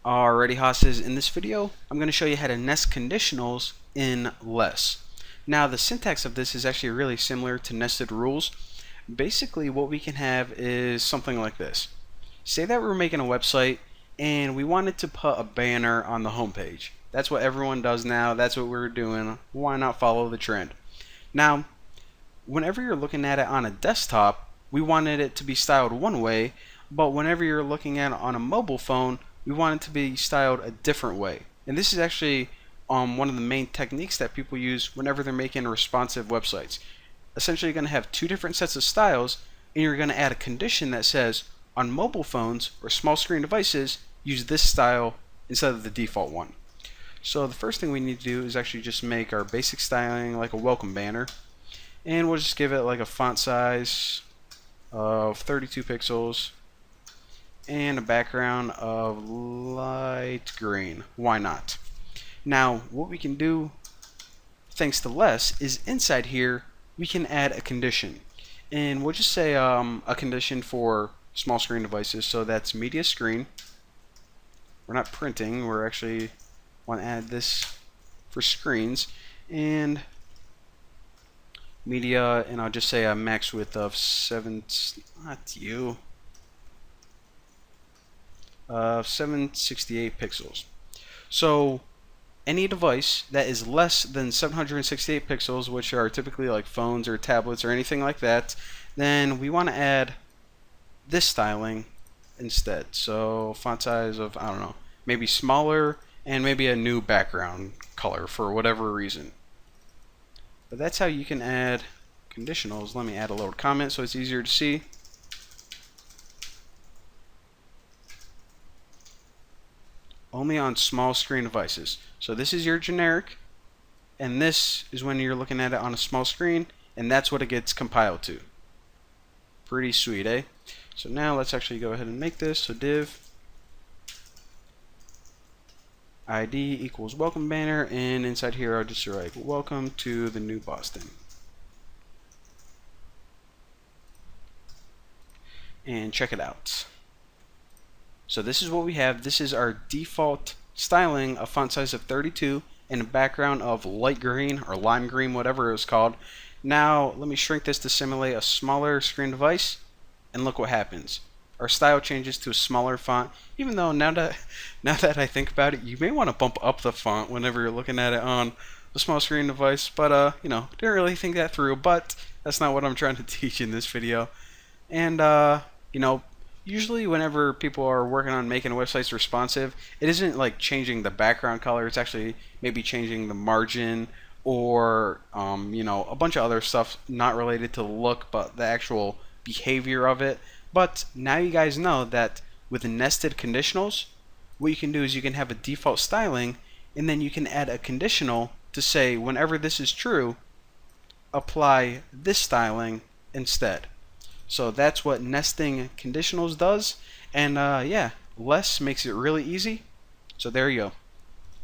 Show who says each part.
Speaker 1: Alrighty, hosses, in this video I'm going to show you how to nest conditionals in less. Now the syntax of this is actually really similar to nested rules. Basically what we can have is something like this. Say that we're making a website and we wanted to put a banner on the home page. That's what everyone does now, that's what we're doing. Why not follow the trend? Now whenever you're looking at it on a desktop, we wanted it to be styled one way, but whenever you're looking at it on a mobile phone, we want it to be styled a different way. And this is actually one of the main techniques that people use whenever they're making responsive websites. Essentially, you're going to have two different sets of styles, and you're going to add a condition that says on mobile phones or small screen devices, use this style instead of the default one. So the first thing we need to do is actually just make our basic styling like a welcome banner, and we'll just give it like a font size of 32 pixels and a background of light green. Why not? Now what we can do thanks to less is inside here we can add a condition, and we'll just say a condition for small screen devices, so that's media screen. We're not printing, we're actually want to add this for screens, and media, and I'll just say a max width of 768 pixels. So any device that is less than 768 pixels, which are typically like phones or tablets or anything like that, then we want to add this styling instead. So font size of, I don't know, maybe smaller, and maybe a new background color for whatever reason. But that's how you can add conditionals. Let me add a little comment so it's easier to see. Only on small screen devices. So this is your generic, and this is when you're looking at it on a small screen, and that's what it gets compiled to. Pretty sweet, eh? So now let's actually go ahead and make this. So div ID equals welcome banner, and inside here I'll just write welcome to the new Boston. And check it out. So this is what we have. This is our default styling, a font size of 32 and a background of light green or lime green, whatever it was called. Now let me shrink this to simulate a smaller screen device, and look what happens. Our style changes to a smaller font, even though now that I think about it, you may want to bump up the font whenever you're looking at it on a small screen device, but you know, didn't really think that through, but that's not what I'm trying to teach in this video. And you know, usually whenever people are working on making websites responsive, it isn't like changing the background color, it's actually maybe changing the margin or you know, a bunch of other stuff not related to the look but the actual behavior of it. But now you guys know that with nested conditionals, what you can do is you can have a default styling, and then you can add a conditional to say whenever this is true, apply this styling instead. So that's what nesting conditionals does, and yeah, less makes it really easy. So there you go.